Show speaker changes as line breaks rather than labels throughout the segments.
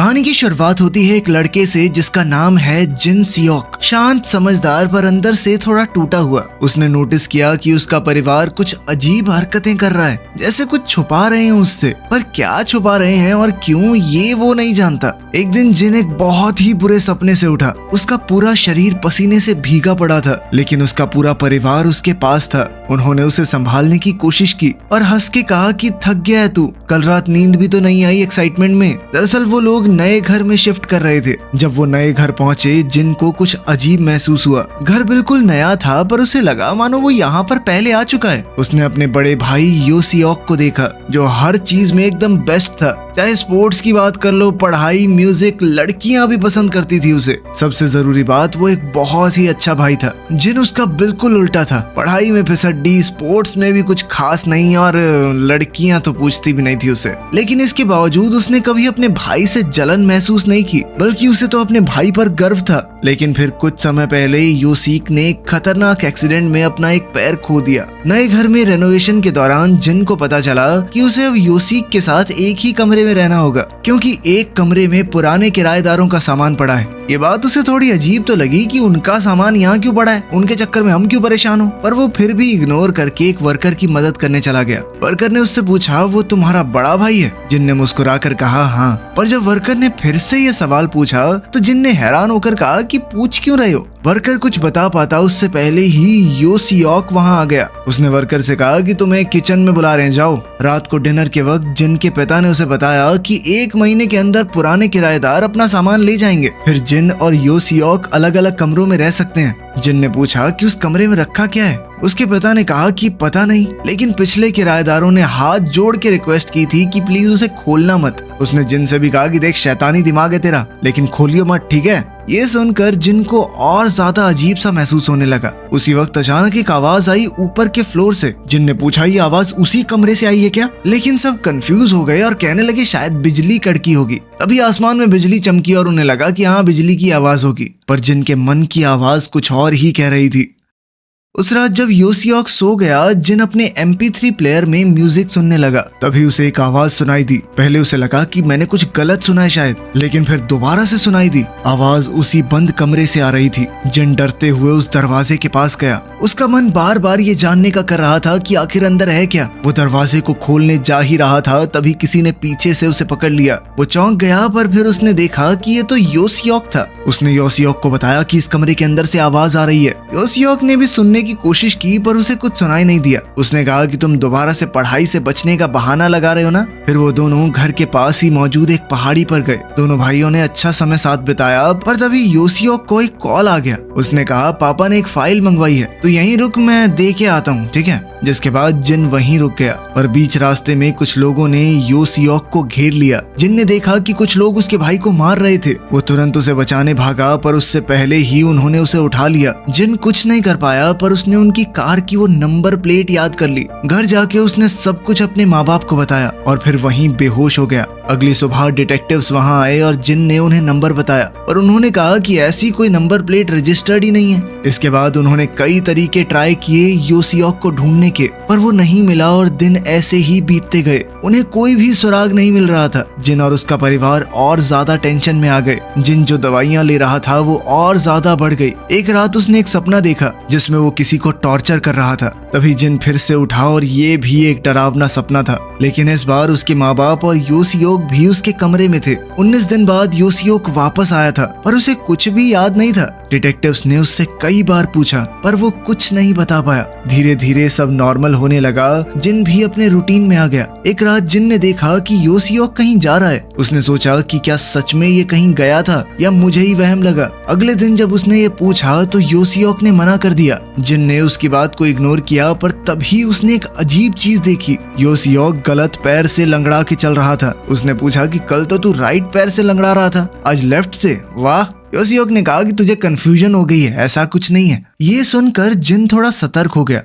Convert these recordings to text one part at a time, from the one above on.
कहानी की शुरुआत होती है एक लड़के से जिसका नाम है जिन सियोक। शांत, समझदार, पर अंदर से थोड़ा टूटा हुआ। उसने नोटिस किया कि उसका परिवार कुछ अजीब हरकतें कर रहा है, जैसे कुछ छुपा रहे हैं उससे। पर क्या छुपा रहे हैं और क्यों, ये वो नहीं जानता। एक दिन जिन एक बहुत ही बुरे सपने से उठा। उसका पूरा शरीर पसीने से भीगा पड़ा था, लेकिन उसका पूरा परिवार उसके पास था। उन्होंने उसे संभालने की कोशिश की और हंस के कहा कि थक गया है तू, कल रात नींद भी तो नहीं आई एक्साइटमेंट में। दरअसल वो लोग नए घर में शिफ्ट कर रहे थे। जब वो नए घर पहुंचे, जिन को कुछ अजीब महसूस हुआ। घर बिल्कुल नया था, पर उसे लगा मानो वो यहाँ पर पहले आ चुका है। उसने अपने बड़े भाई यो सियोक को देखा, जो हर चीज में एकदम बेस्ट था। चाहे स्पोर्ट्स की बात कर लो, पढ़ाई, म्यूजिक, लड़कियां भी पसंद करती थी उसे। सबसे जरूरी बात, वो एक बहुत ही अच्छा भाई था। जिन उसका बिल्कुल उल्टा था। पढ़ाई में फिसड्डी, स्पोर्ट्स में भी कुछ खास नहीं, और लड़कियां तो पूछती भी नहीं थी उसे। लेकिन इसके बावजूद उसने कभी अपने भाई से जलन महसूस नहीं की, बल्कि उसे तो अपने भाई पर गर्व था। लेकिन फिर कुछ समय पहले योसिक ने एक खतरनाक एक्सीडेंट में अपना एक पैर खो दिया। नए घर में रेनोवेशन के दौरान जिन को पता चला कि उसे अब योसिक के साथ एक ही कमरे में रहना होगा, क्योंकि एक कमरे में पुराने किराएदारों का सामान पड़ा है। ये बात उसे थोड़ी अजीब तो लगी कि उनका सामान यहाँ क्यों पड़ा है, उनके चक्कर में हम क्यों परेशान हो। पर वो फिर भी इग्नोर करके एक वर्कर की मदद करने चला गया। वर्कर ने उससे पूछा, वो तुम्हारा बड़ा भाई है? जिन ने मुस्कुराकर कहा हाँ। पर जब वर्कर ने फिर से ये सवाल पूछा तो जिन ने हैरान होकर कहा कि पूछ क्यों रहे हो। वर्कर कुछ बता पाता उससे पहले ही यो सियोक वहाँ आ गया। उसने वर्कर से कहा कि तुम्हें किचन में बुला रहे हैं, जाओ। रात को डिनर के वक्त जिन के पिता ने उसे बताया कि 1 महीने के अंदर पुराने किराएदार अपना सामान ले जाएंगे, फिर जिन और यो सियोक अलग अलग कमरों में रह सकते हैं। जिन ने पूछा कि उस कमरे में रखा क्या है। उसके पिता ने कहा कि पता नहीं, लेकिन पिछले किराएदारों ने हाथ जोड़ के रिक्वेस्ट की थी कि प्लीज उसे खोलना मत। उसने जिन से भी कहा कि देख, शैतानी दिमाग है तेरा, लेकिन खोलियो मत, ठीक है। ये सुनकर जिन को और ज्यादा अजीब सा महसूस होने लगा। उसी वक्त अचानक एक आवाज आई ऊपर के फ्लोर से। जिन ने पूछा, ये आवाज उसी कमरे से आई है क्या? लेकिन सब कंफ्यूज हो गए और कहने लगे शायद बिजली कड़की होगी। अभी आसमान में बिजली चमकी और उन्हें लगा कि हाँ, बिजली की आवाज होगी। पर जिन के मन की आवाज कुछ और ही कह रही थी। उस रात जब योसियोक सो गया, जिन अपने MP3 प्लेयर में म्यूजिक सुनने लगा। तभी उसे एक आवाज सुनाई दी। पहले उसे लगा कि मैंने कुछ गलत सुना है शायद, लेकिन फिर दोबारा से सुनाई दी। आवाज उसी बंद कमरे से आ रही थी। जिन डरते हुए उस दरवाजे के पास गया। उसका मन बार बार ये जानने का कर रहा था कि आखिर अंदर है क्या। वो दरवाजे को खोलने जा ही रहा था, तभी किसी ने पीछे से उसे पकड़ लिया। वो चौंक गया, पर फिर उसने देखा कि ये तो योसियोक था। उसने योसियोक को बताया कि इस कमरे के अंदर से आवाज आ रही है। योसियोक ने भी सुनने की कोशिश की, पर उसे कुछ सुनाई नहीं दिया। उसने कहा कि तुम दोबारा से पढ़ाई से बचने का बहाना लगा रहे हो ना। फिर वो दोनों घर के पास ही मौजूद एक पहाड़ी पर गए। दोनों भाइयों ने अच्छा समय साथ बिताया, पर तभी योसियोक को एक कॉल आ गया। उसने कहा, पापा ने एक फाइल मंगवाई है, तो यहीं रुक, मैं दे के आता हूँ, ठीक है। जिसके बाद जिन वहीं रुक गया। पर बीच रास्ते में कुछ लोगों ने योसियोक को घेर लिया। जिन ने देखा कि कुछ लोग उसके भाई को मार रहे थे। वो तुरंत उसे बचाने भागा, पर उससे पहले ही उन्होंने उसे उठा लिया। जिन कुछ नहीं कर पाया, पर उसने उनकी कार की वो नंबर प्लेट याद कर ली। घर जाके उसने सब कुछ अपने माँ बाप को बताया और फिर वहीं बेहोश हो गया। अगली सुबह डिटेक्टिव्स वहां आए और जिन ने उन्हें नंबर बताया, पर उन्होंने कहा कि ऐसी कोई नंबर प्लेट रजिस्टर्ड ही नहीं है। इसके बाद उन्होंने कई तरीके ट्राई किए योसियोक को ढूंढने के, पर वो नहीं मिला और दिन ऐसे ही बीतते गए। उन्हें कोई भी सुराग नहीं मिल रहा था। जिन और उसका परिवार और ज्यादा टेंशन में आ गए। जिन जो दवाइयां ले रहा था वो और ज्यादा बढ़ गई। एक रात उसने एक सपना देखा जिसमें वो किसी को टॉर्चर कर रहा था। तभी जिन फिर से उठा और ये भी एक डरावना सपना था, लेकिन इस बार उसके माँ बाप और योसियोक भी उसके कमरे में थे। 19 दिन बाद योसियोक वापस आया था, पर उसे कुछ भी याद नहीं था। डिटेक्टिव्स ने उससे कई बार पूछा, पर वो कुछ नहीं बता पाया। धीरे धीरे सब नॉर्मल होने लगा। जिन भी अपने रूटीन में आ गया। एक रात जिन ने देखा कि योसियोक कहीं जा रहा है। उसने सोचा कि क्या सच में ये कहीं गया था या मुझे ही वहम लगा। अगले दिन जब उसने ये पूछा तो योसियोक ने मना कर दिया। जिन ने उसकी बात को इग्नोर किया, पर तभी उसने एक अजीब चीज देखी। योसियोक गलत पैर से लंगड़ा के चल रहा था। उसने पूछा कि कल तो तू राइट पैर से लंगड़ा रहा था, आज लेफ्ट से। वाह। योसियोक ने कहा कि तुझे कंफ्यूजन हो गई है, ऐसा कुछ नहीं है। ये सुनकर जिन थोड़ा सतर्क हो गया।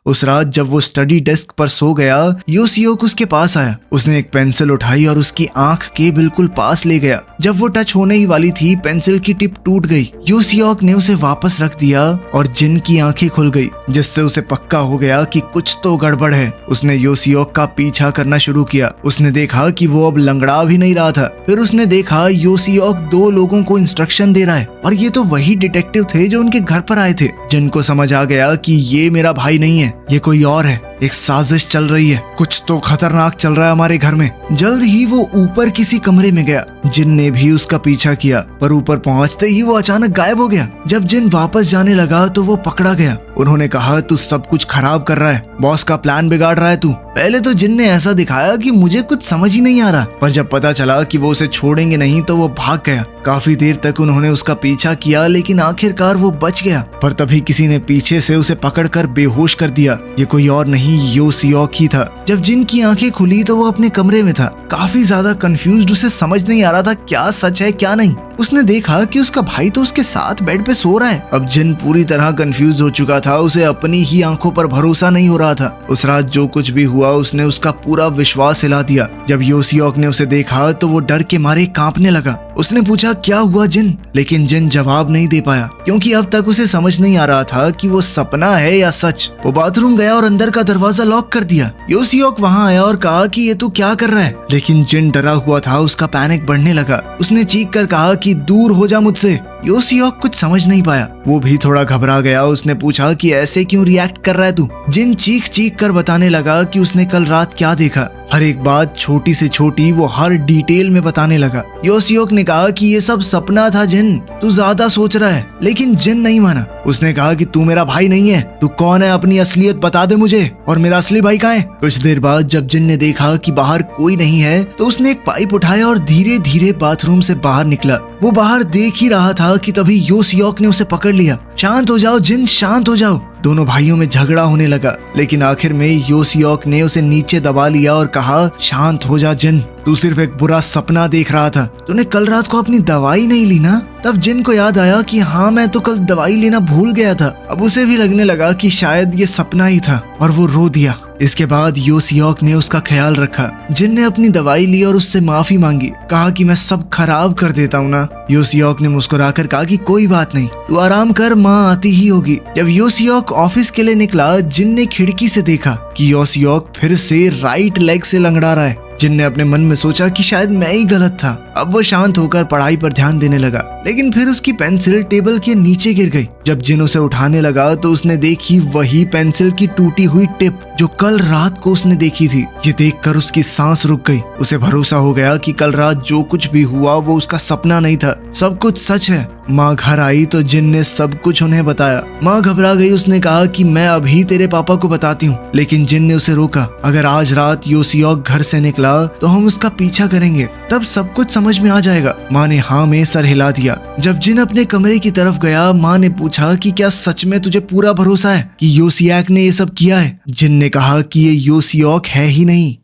उस रात जब वो स्टडी डेस्क पर सो गया, योसियोक उसके पास आया। उसने एक पेंसिल उठाई और उसकी आंख के बिल्कुल पास ले गया। जब वो टच होने ही वाली थी पेंसिल की टिप टूट गई। योसियोक ने उसे वापस रख दिया और जिन की आंखें खुल गई, जिससे उसे पक्का हो गया कि कुछ तो गड़बड़ है। उसने योसियोक का पीछा करना शुरू किया। उसने देखा कि वो अब लंगड़ा भी नहीं रहा था। फिर उसने देखा योसियोक 2 लोगों को इंस्ट्रक्शन दे रहा है और ये तो वही डिटेक्टिव थे जो उनके घर पर आए थे। जिन को समझ आ गया कि ये मेरा भाई नहीं है, ये कोई और है। एक साजिश चल रही है, कुछ तो खतरनाक चल रहा है हमारे घर में। जल्द ही वो ऊपर किसी कमरे में गया। जिन ने भी उसका पीछा किया, पर ऊपर पहुंचते ही वो अचानक गायब हो गया। जब जिन वापस जाने लगा तो वो पकड़ा गया। उन्होंने कहा, तू सब कुछ खराब कर रहा है, बॉस का प्लान बिगाड़ रहा है तू। पहले तो जिन ने ऐसा दिखाया कि मुझे कुछ समझ ही नहीं आ रहा, पर जब पता चला कि वो उसे छोड़ेंगे नहीं तो वो भाग गया। काफी देर तक उन्होंने उसका पीछा किया, लेकिन आखिरकार वो बच गया। पर तभी किसी ने पीछे से उसे पकड़कर बेहोश कर दिया। ये कोई और नहीं, योसियोक ही था। जब जिन की आंखें खुली तो वो अपने कमरे में था, काफी ज्यादा कंफ्यूज्ड। उसे समझ नहीं आ रहा था क्या सच है क्या नहीं। उसने देखा कि उसका भाई तो उसके साथ बेड पे सो रहा है। अब जिन पूरी तरह कंफ्यूज हो चुका था। उसे अपनी ही आंखों पर भरोसा नहीं हो रहा था। उस रात जो कुछ भी हुआ उसने उसका पूरा विश्वास हिला दिया। जब योसियोक ने उसे देखा तो वो डर के मारे कांपने लगा। उसने पूछा, क्या हुआ जिन? लेकिन जिन जवाब नहीं दे पाया, क्योंकि अब तक उसे समझ नहीं आ रहा था कि वो सपना है या सच। वो बाथरूम गया और अंदर का दरवाजा लॉक कर दिया। योसियोक वहाँ आया और कहा कि ये तू क्या कर रहा है? लेकिन जिन डरा हुआ था, उसका पैनिक बढ़ने लगा। उसने चीख कर कहा कि दूर हो जा मुझसे। योसियोक कुछ समझ नहीं पाया, वो भी थोड़ा घबरा गया। उसने पूछा कि ऐसे क्यों रिएक्ट कर रहा है तू? जिन चीख चीख कर बताने लगा कि उसने कल रात क्या देखा। हर एक बात छोटी से छोटी वो हर डिटेल में बताने लगा। योसियोक ने कहा कि ये सब सपना था जिन, तू ज्यादा सोच रहा है। लेकिन जिन नहीं माना। उसने कहा कि तू मेरा भाई नहीं है, तू कौन है, अपनी असलियत बता दे मुझे, और मेरा असली भाई कहाँ है? कुछ देर बाद जब जिन ने देखा कि बाहर कोई नहीं है तो उसने एक पाइप उठाया और धीरे धीरे बाथरूम से बाहर निकला। वो बाहर देख ही रहा था कि तभी योसियोक ने उसे पकड़ लिया। शांत हो जाओ जिन, शांत हो जाओ। दोनों भाइयों में झगड़ा होने लगा, लेकिन आखिर में योसियोक ने उसे नीचे दबा लिया और कहा, शांत हो जा जिन, तू सिर्फ एक बुरा सपना देख रहा था। तूने कल रात को अपनी दवाई नहीं ली ना? तब जिन को याद आया कि हाँ, मैं तो कल दवाई लेना भूल गया था। अब उसे भी लगने लगा कि शायद ये सपना ही था और वो रो दिया। इसके बाद योसियोक ने उसका ख्याल रखा। जिन ने अपनी दवाई ली और उससे माफी मांगी, कहा कि मैं सब खराब कर देता हूँ ना। योसियोक ने मुस्कुराकर कहा कि कोई बात नहीं, तू आराम कर, माँ आती ही होगी। जब योसियोक ऑफिस के लिए निकला, जिन ने खिड़की से देखा कि योसियोक फिर से राइट लेग से लंगड़ा रहा है। जिन ने अपने मन में सोचा कि शायद मैं ही गलत था। अब वो शांत होकर पढ़ाई पर ध्यान देने लगा, लेकिन फिर उसकी पेंसिल टेबल के नीचे गिर गई। जब जिन उसे उठाने लगा तो उसने देखी वही पेंसिल की टूटी हुई टिप जो कल रात को उसने देखी थी। ये देखकर उसकी सांस रुक गई। उसे भरोसा हो गया कि कल रात जो कुछ भी हुआ वो उसका सपना नहीं था, सब कुछ सच है। माँ घर आई तो जिन ने सब कुछ उन्हें बताया। माँ घबरा गई। उसने कहा कि मैं अभी तेरे पापा को बताती हूँ, लेकिन जिन ने उसे रोका। अगर आज रात योसियोक घर से निकला तो हम उसका पीछा करेंगे, तब सब कुछ समझ में आ जाएगा। माँ ने हाँ में सर हिला दिया। जब जिन अपने कमरे की तरफ गया, माँ ने पूछा कि क्या सच में तुझे पूरा भरोसा है कि योसियोक ने ये सब किया है? जिन ने कहा कि ये योसियोक है ही नहीं।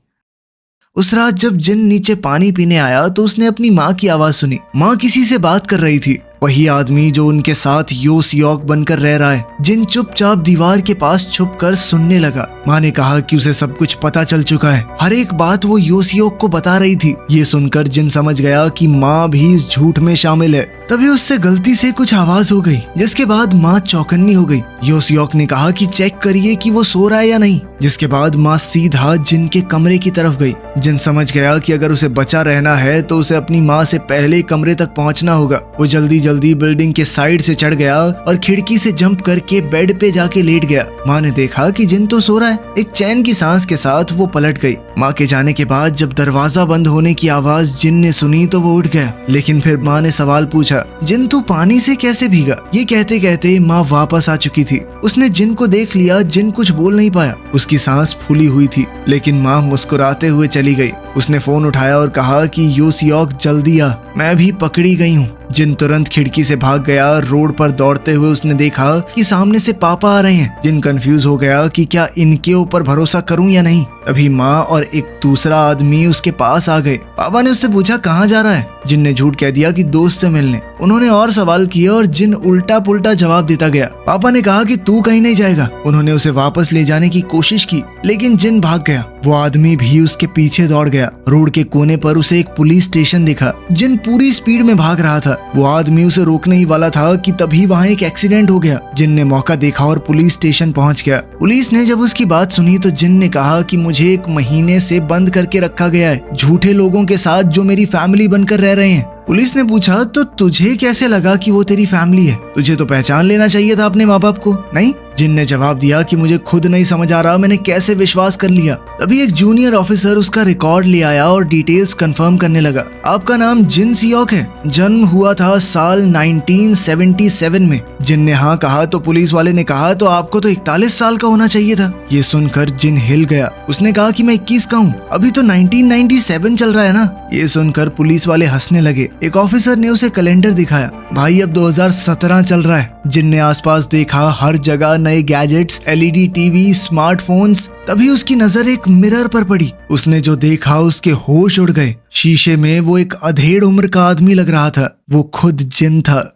उस रात जब जिन नीचे पानी पीने आया तो उसने अपनी माँ की आवाज सुनी। माँ किसी से बात कर रही थी, वही आदमी जो उनके साथ योसियोक बनकर रह रहा है। जिन चुपचाप दीवार के पास छुपकर सुनने लगा। माँ ने कहा कि उसे सब कुछ पता चल चुका है, हर एक बात वो योसियोक को बता रही थी। ये सुनकर जिन समझ गया कि माँ भी इस झूठ में शामिल है। तभी उससे गलती से कुछ आवाज हो गई, जिसके बाद माँ चौकन्नी हो गई। योसियोक ने कहा कि चेक करिए कि वो सो रहा है या नहीं, जिसके बाद माँ सीधा जिन के कमरे की तरफ गई। जिन समझ गया कि अगर उसे बचा रहना है तो उसे अपनी माँ से पहले कमरे तक पहुँचना होगा। वो जल्दी जल्दी बिल्डिंग के साइड से चढ़ गया और खिड़की से जंप करके बेड पे जाके लेट गया। माँ ने देखा कि जिन तो सो रहा है। एक चैन की सांस के साथ वो पलट गई। माँ के जाने के बाद जब दरवाजा बंद होने की आवाज जिन ने सुनी तो वो उठ गया, लेकिन फिर माँ ने सवाल पूछा, जिन तू पानी से कैसे भीगा? ये कहते कहते माँ वापस आ चुकी थी। उसने जिन को देख लिया। जिन कुछ बोल नहीं पाया, उसकी सांस फूली हुई थी, लेकिन माँ मुस्कुराते हुए चली गई। उसने फोन उठाया और कहा कि योसियोक जल्दी आ, मैं भी पकड़ी गई हूँ। जिन तुरंत खिड़की से भाग गया। रोड पर दौड़ते हुए उसने देखा कि सामने से पापा आ रहे हैं। जिन कंफ्यूज हो गया कि क्या इनके ऊपर भरोसा करूं या नहीं। तभी माँ और एक दूसरा आदमी उसके पास आ गए। पापा ने उससे पूछा, कहाँ जा रहा है? जिन ने झूठ कह दिया कि दोस्त से मिलने। उन्होंने और सवाल किए और जिन उल्टा पुल्टा जवाब देता गया। पापा ने कहा कि तू कहीं नहीं जाएगा। उन्होंने उसे वापस ले जाने की कोशिश की, लेकिन जिन भाग गया। वो आदमी भी उसके पीछे दौड़ गया। रोड के कोने पर उसे एक पुलिस स्टेशन दिखा। जिन पूरी स्पीड में भाग रहा था। वो आदमी उसे रोकने ही वाला था कि तभी वहाँ एक एक्सीडेंट हो गया। जिन ने मौका देखा और पुलिस स्टेशन पहुँच गया। पुलिस ने जब उसकी बात सुनी तो जिन ने कहा कि मुझे 1 महीने से बंद करके रखा गया है, झूठे लोगों के साथ जो मेरी फैमिली बनकर रह रहे हैं। पुलिस ने पूछा तो तुझे कैसे लगा कि वो तेरी फैमिली है? तुझे तो पहचान लेना चाहिए था अपने माँ बाप को, नहीं? जिन ने जवाब दिया कि मुझे खुद नहीं समझ आ रहा मैंने कैसे विश्वास कर लिया। तभी एक जूनियर ऑफिसर उसका रिकॉर्ड ले आया और डिटेल्स कंफर्म करने लगा। आपका नाम जिन सियोक है, जन्म हुआ था साल 1977 में। जिन ने हाँ कहा तो पुलिस वाले ने कहा तो आपको तो 41 साल का होना चाहिए था। ये सुनकर जिन हिल गया। उसने कहा कि मैं 21 का हूँ, अभी तो 1997 चल रहा है ना। ये सुनकर पुलिस वाले हंसने लगे। एक ऑफिसर ने उसे कैलेंडर दिखाया। भाई अब 2017 चल रहा है। जिन ने आसपास देखा, हर जगह नए गैजेट्स, LED टीवी, स्मार्टफोन्स। तभी उसकी नजर एक मिरर पर पड़ी। उसने जो देखा उसके होश उड़ गए। शीशे में वो एक अधेड़ उम्र का आदमी लग रहा था। वो खुद जिन था।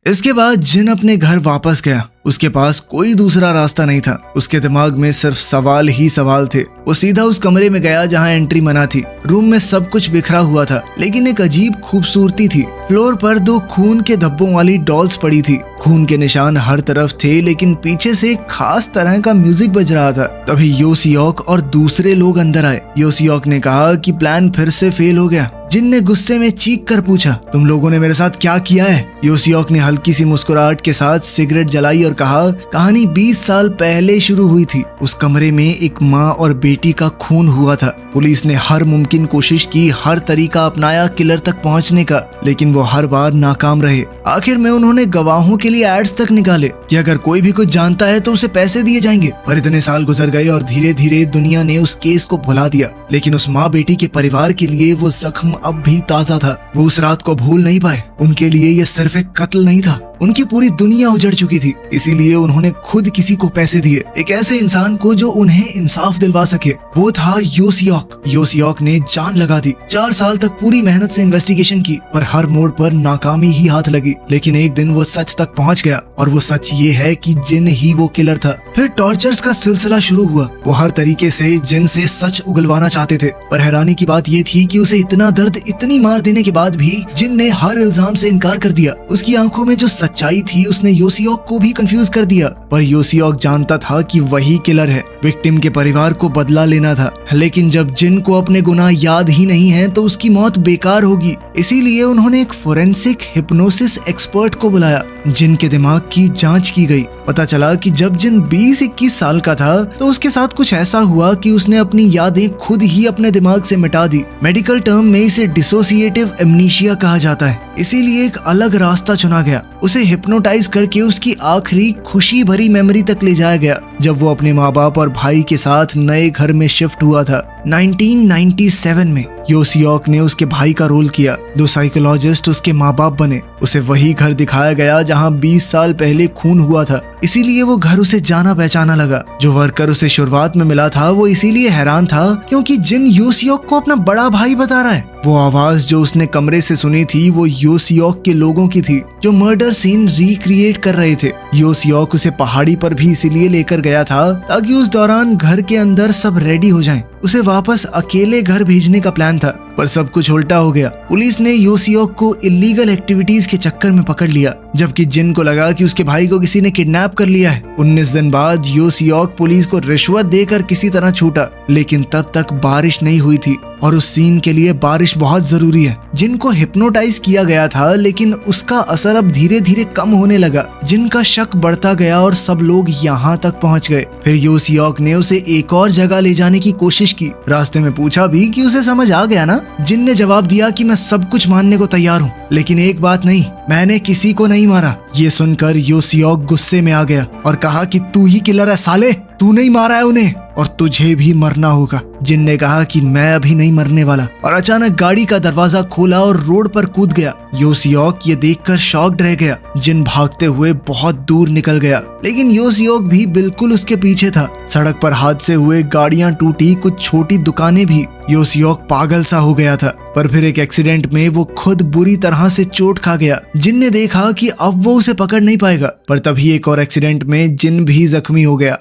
इसके बाद जिन अपने घर वापस गया। उसके पास कोई दूसरा रास्ता नहीं था। उसके दिमाग में सिर्फ सवाल ही सवाल थे। वो सीधा उस कमरे में गया जहाँ एंट्री मना थी। रूम में सब कुछ बिखरा हुआ था, लेकिन एक अजीब खूबसूरती थी। फ्लोर पर 2 खून के धब्बों वाली डॉल्स पड़ी थी। खून के निशान हर तरफ थे, लेकिन पीछे से एक खास तरह का म्यूजिक बज रहा था। तभी यो सियोक और दूसरे लोग अंदर आए। यो सियोक ने कहा कि प्लान फिर से फेल हो गया। जिन ने गुस्से में चीख कर पूछा, तुम लोगों ने मेरे साथ क्या किया है? यो सियोक ने हल्की सी मुस्कुराहट के साथ सिगरेट जलाई और कहा, कहानी 20 साल पहले शुरू हुई थी। उस कमरे में एक माँ और बेटी का खून हुआ था। पुलिस ने हर मुमकिन कोशिश की, हर तरीका अपनाया किलर तक पहुंचने का, लेकिन वो हर बार नाकाम रहे। आखिर में उन्होंने गवाहों के लिए एड्स तक निकाले कि अगर कोई भी कुछ जानता है तो उसे पैसे दिए जाएंगे। पर इतने साल गुजर गए और धीरे धीरे दुनिया ने उस केस को भुला दिया, लेकिन उस माँ बेटी के परिवार के लिए वो जख्म अब भी ताजा था। वो उस रात को भूल नहीं पाए। उनके लिए ये सिर्फ एक कत्ल नहीं था, उनकी पूरी दुनिया उजड़ चुकी थी। इसीलिए उन्होंने खुद किसी को पैसे दिए, एक ऐसे इंसान को जो उन्हें इंसाफ दिलवा सके। वो था यो सियोक। यो सियोक ने जान लगा दी। 4 साल तक पूरी मेहनत से इन्वेस्टिगेशन की, पर हर मोड़ पर नाकामी ही हाथ लगी। लेकिन एक दिन वो सच तक पहुंच गया, और वो सच ये है कि जिन ही वो किलर था। फिर टॉर्चर्स का सिलसिला शुरू हुआ। वो हर तरीके से जिन से सच उगलवाना चाहते थे, पर हैरानी की बात ये थी कि उसे इतना दर्द, इतनी मार देने के बाद भी जिन ने हर इल्जाम से इनकार कर दिया। उसकी आंखों में जो सच्चाई थी उसने यो सियोक को भी कंफ्यूज कर दिया। पर यो सियोक जानता था कि वही किलर है। विक्टिम के परिवार को बदला लेना था, लेकिन जब जिन को अपने गुनाह याद ही नहीं है तो उसकी मौत बेकार होगी। इसीलिए उन्होंने एक फोरेंसिक हिप्नोसिस एक्सपर्ट को बुलाया। जिन के दिमाग की जांच की गई। पता चला कि जब जिन 20-21 साल का था तो उसके साथ कुछ ऐसा हुआ कि उसने अपनी यादें खुद ही अपने दिमाग से मिटा दी। मेडिकल टर्म में इसे डिसोसिएटिव एमनीशिया कहा जाता है। इसीलिए एक अलग रास्ता चुना गया। उसे हिप्नोटाइज करके उसकी आखिरी खुशी भरी मेमोरी तक ले जाया गया, जब वो अपने माँ बाप और भाई के साथ नए घर में शिफ्ट हुआ था। 1997 में यो सियोक ने उसके भाई का रोल किया। 2 साइकोलॉजिस्ट उसके माँ बाप बने। उसे वही घर दिखाया गया जहाँ 20 साल पहले खून हुआ था। इसीलिए वो घर उसे जाना पहचाना लगा। जो वर्कर उसे शुरुआत में मिला था वो इसीलिए हैरान था क्योंकि जिन यो सियोक को अपना बड़ा भाई बता रहा है। वो आवाज जो उसने कमरे से सुनी थी वो यो सियोक के लोगों की थी, जो मर्डर सीन रिक्रिएट कर रहे थे। यो सियोक उसे पहाड़ी पर भी इसीलिए लेकर गया था ताकि उस दौरान घर के अंदर सब रेडी हो जाएं। उसे वापस अकेले घर भेजने का प्लान था, पर सब कुछ उल्टा हो गया। पुलिस ने यो सियोक को इलीगल एक्टिविटीज के चक्कर में पकड़ लिया, जबकि जिन को लगा कि उसके भाई को किसी ने किडनैप कर लिया है। 19 दिन बाद यो सियोक पुलिस को रिश्वत देकर किसी तरह छूटा, लेकिन तब तक बारिश नहीं हुई थी और उस सीन के लिए बारिश बहुत जरूरी है। जिन को हिप्नोटाइज किया गया था, लेकिन उसका असर अब धीरे धीरे कम होने लगा। जिन का शक बढ़ता गया और सब लोग यहाँ तक पहुँच गए। फिर यो सियोक ने उसे एक और जगह ले जाने की कोशिश की। रास्ते में पूछा भी कि उसे समझ आ गया ना। जिन ने जवाब दिया कि मैं सब कुछ मानने को तैयार हूँ, लेकिन एक बात नहीं, मैंने किसी को नहीं मारा। ये सुनकर यो सियोक गुस्से में आ गया और कहा कि तू ही किलर है साले, तू नहीं मारा है उन्हें और तुझे भी मरना होगा। जिन ने कहा कि मैं अभी नहीं मरने वाला, और अचानक गाड़ी का दरवाजा खोला और रोड पर कूद गया। यो सियोक ये देखकर शॉक्ड रह गया। जिन भागते हुए बहुत दूर निकल गया, लेकिन यो सियोक भी बिल्कुल उसके पीछे था। सड़क पर हादसे हुए, गाड़ियां टूटी, कुछ छोटी दुकानें भी। यो सियोक पागल सा हो गया था। पर फिर एक एक्सीडेंट में वो खुद बुरी तरह से चोट खा गया। जिन ने देखा कि अब वो उसे पकड़ नहीं पाएगा, पर तभी एक और एक्सीडेंट में जिन भी जख्मी हो गया।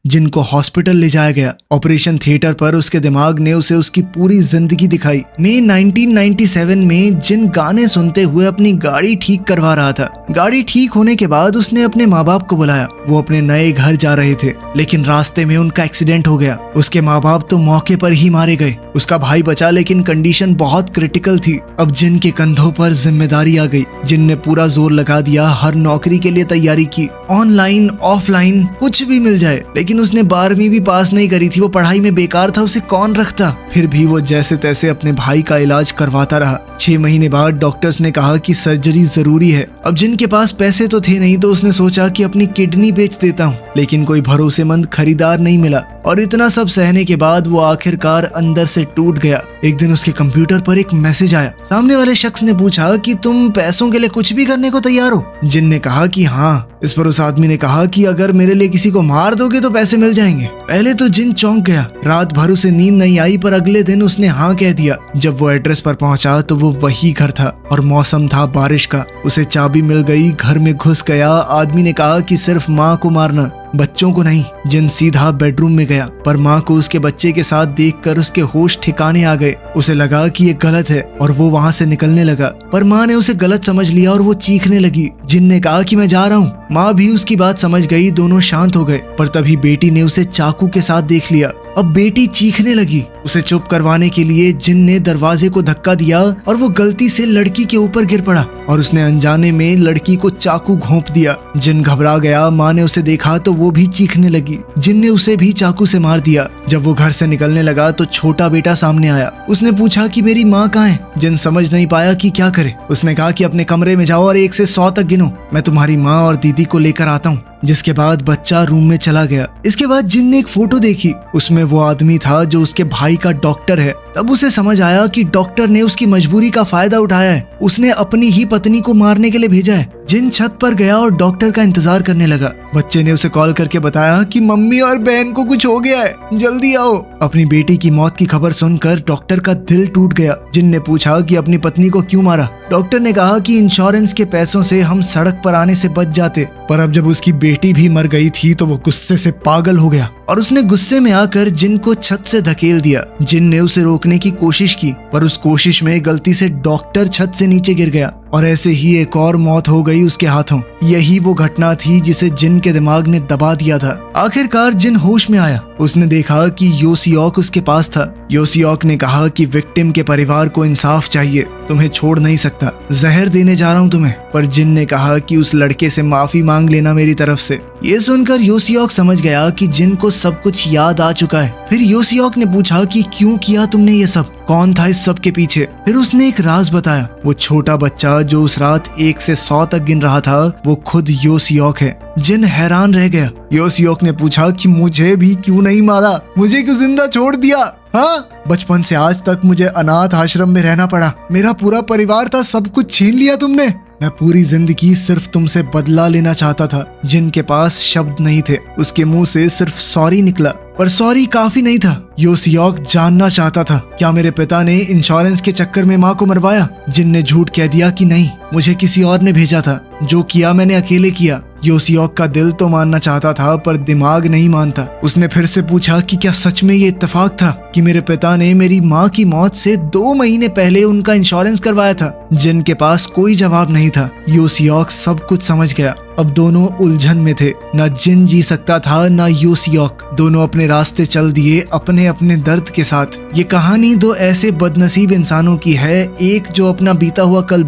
जिन को हॉस्पिटल ले जाया गया। ऑपरेशन थिएटर पर उसके दिमाग ने उसे उसकी पूरी जिंदगी दिखाई। मई 1997 में जिन गाने सुनते हुए अपनी गाड़ी ठीक करवा रहा था। गाड़ी ठीक होने के बाद उसने अपने माँ बाप को बुलाया। वो अपने नए घर जा रहे थे, लेकिन रास्ते में उनका एक्सीडेंट हो गया। उसके माँ बाप तो मौके पर ही मारे गए। उसका भाई बचा, लेकिन कंडीशन बहुत क्रिटिकल थी। अब जिन के कंधों पर जिम्मेदारी आ गई। जिन ने पूरा जोर लगा दिया, हर नौकरी के लिए तैयारी की, ऑनलाइन ऑफलाइन कुछ भी मिल जाए। लेकिन उसने 12वीं भी पास नहीं करी थी। वो पढ़ाई में बेकार था, उसे कौन रखता। फिर भी वो जैसे तैसे अपने भाई का इलाज करवाता रहा। 6 महीने बाद डॉक्टर्स ने कहा कि सर्जरी जरूरी है। अब जिनके पास पैसे तो थे नहीं, तो उसने सोचा कि अपनी किडनी बेच देता हूँ, लेकिन कोई भरोसेमंद खरीदार नहीं मिला। और इतना सब सहने के बाद वो आखिरकार अंदर से टूट गया। एक दिन उसके कंप्यूटर पर एक मैसेज आया। सामने वाले शख्स ने पूछा कि तुम पैसों के लिए कुछ भी करने को तैयार हो? जिन ने कहा कि हाँ। इस पर उस आदमी ने कहा कि अगर मेरे लिए किसी को मार दोगे तो पैसे मिल जाएंगे। पहले तो जिन चौंक गया। रात भर उसे नींद नहीं आई, पर अगले दिन उसने हाँ कह दिया। जब वो एड्रेस पर पहुंचा तो वो वही घर था और मौसम था बारिश का। उसे चाबी मिल गई, घर में घुस गया। आदमी ने कहा कि सिर्फ माँ को मारना, बच्चों को नहीं। जिन सीधा बेडरूम में गया, पर माँ को उसके बच्चे के साथ देखकर उसके होश ठिकाने आ गए। उसे लगा कि ये गलत है और वो वहाँ से निकलने लगा, पर माँ ने उसे गलत समझ लिया और वो चीखने लगी। जिन ने कहा कि मैं जा रहा हूँ। माँ भी उसकी बात समझ गई। दोनों शांत हो गए, पर तभी बेटी ने उसे चाकू के साथ देख लिया। अब बेटी चीखने लगी। उसे चुप करवाने के लिए जिन ने दरवाजे को धक्का दिया और वो गलती से लड़की के ऊपर गिर पड़ा और उसने अनजाने में लड़की को चाकू घोंप दिया। जिन घबरा गया। माँ ने उसे देखा तो वो भी चीखने लगी। जिन ने उसे भी चाकू से मार दिया। जब वो घर से निकलने लगा तो छोटा बेटा सामने आया। उसने पूछा कि मेरी माँ कहाँ है? जिन समझ नहीं पाया कि क्या करे। उसने कहा कि अपने कमरे में जाओ और 1 से 100 तक गिनो, मैं तुम्हारी माँ और दीदी को लेकर आता हूँ। जिसके बाद बच्चा रूम में चला गया। इसके बाद जिन ने एक फोटो देखी। उसमें वो आदमी था जो उसके भाई का डॉक्टर है। तब उसे समझ आया कि डॉक्टर ने उसकी मजबूरी का फायदा उठाया है। उसने अपनी ही पत्नी को मारने के लिए भेजा है। जिन छत पर गया और डॉक्टर का इंतजार करने लगा। बच्चे ने उसे कॉल करके बताया कि मम्मी और बहन को कुछ हो गया है, जल्दी आओ। अपनी बेटी की मौत की खबर सुनकर डॉक्टर का दिल टूट गया। जिन ने पूछा कि अपनी पत्नी को क्यों मारा। डॉक्टर ने कहा कि इंश्योरेंस के पैसों से हम सड़क पर आने से बच जाते, पर अब जब उसकी बेटी भी मर गई थी तो वो गुस्से से पागल हो गया और उसने गुस्से में आकर जिन को छत से धकेल दिया। जिन ने उसे रोकने की कोशिश की, पर उस कोशिश में गलती से डॉक्टर छत से नीचे गिर गया और ऐसे ही एक और मौत हो गई उसके हाथों। यही वो घटना थी जिसे जिन के दिमाग ने दबा दिया था। आखिरकार जिन होश में आया। उसने देखा कि योसियोक उसके पास था। योसियोक ने कहा कि विक्टिम के परिवार को इंसाफ चाहिए, तुम्हें छोड़ नहीं सकता, जहर देने जा रहा हूँ तुम्हें। पर जिन ने कहा कि उस लड़के से माफी मांग लेना मेरी तरफ से। ये सुनकर योसियोक समझ गया कि जिन को सब कुछ याद आ चुका है। फिर योसियोक ने पूछा कि क्यों किया तुमने ये सब, कौन था इस सब के पीछे। फिर उसने एक राज बताया। वो छोटा बच्चा जो उस रात 1 से 100 तक गिन रहा था, वो खुद योसियोक है। जिन हैरान रह गया। योसियोक ने पूछा कि मुझे भी क्यों नहीं मारा, मुझे क्यों जिंदा छोड़ दिया? हाँ, बचपन से आज तक मुझे अनाथ आश्रम में रहना पड़ा, मेरा पूरा परिवार था, सब कुछ छीन लिया तुमने। मैं पूरी जिंदगी सिर्फ तुमसे बदला लेना चाहता था। जिन के पास शब्द नहीं थे, उसके मुंह से सिर्फ सॉरी निकला, पर सॉरी काफी नहीं था। योसियोक जानना चाहता था क्या मेरे पिता ने इंश्योरेंस के चक्कर में माँ को मरवाया। जिन ने झूठ कह दिया कि नहीं, मुझे किसी और ने भेजा था, जो किया मैंने अकेले किया। योसियोक का दिल तो मानना चाहता था, पर दिमाग नहीं मानता। उसने फिर से पूछा कि क्या सच में ये इत्तेफाक था कि मेरे पिता ने मेरी माँ की मौत से 2 महीने पहले उनका इंश्योरेंस करवाया था। जिन के पास कोई जवाब नहीं था। योसियोक सब कुछ समझ गया। अब दोनों उलझन में थे। न जिन जी सकता था न योसियोक। दोनों अपने रास्ते चल दिए, अपने अपने दर्द के साथ। ये कहानी 2 ऐसे बदनसीब इंसानों की है, एक जो अपना बीता हुआ कल